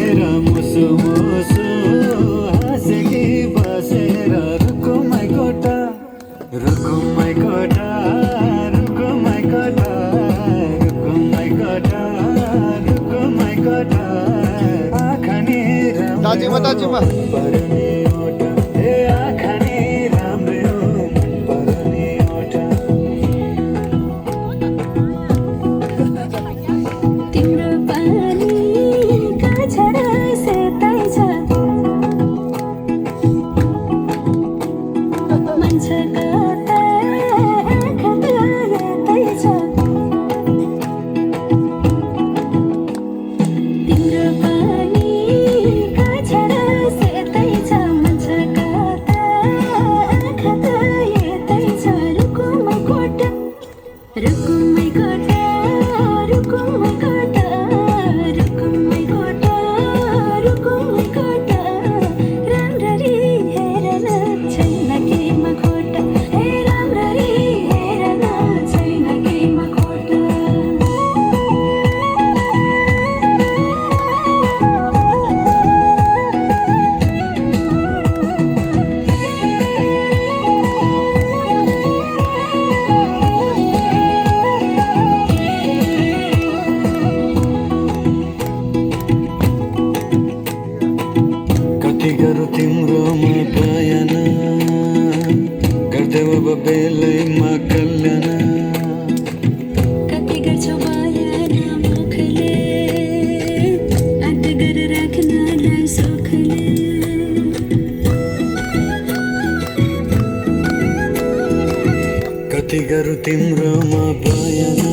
बसेर मुसु मुसु हाँसेकी बसेर रुकुमै कोठा रुकुमै कोठा रुकुमै कोठा रुकुमै कोठा रुकुमै कोठा आँखानी दाजुमा पर्ने ओठा ए आँखानी राम्रो पर्ने ओठा तिम्रो पानीका छाडा सेतै छ मान्छेको त आँखा त यतै छ तिम्रो पानीका छाडा सेतै छ मान्छेको त आँखा त यतै छ रुकुमै कोठा रुकुमै कोठा रुकुमै कोठा रुकुमै कोठा रुकुमै कोठा राम्ररी हेरेर छैन केमा खोटा हे राम्ररी हेरेर छैन केमा खोटा कति गरौँ तिम्रोमा बयान गर्दै अब बेलैमा कल्याण कति गर्छौ बयान मुखले आँट गरेर राख्नलाई सुखले कति गरौँ तिम्रोमा बयान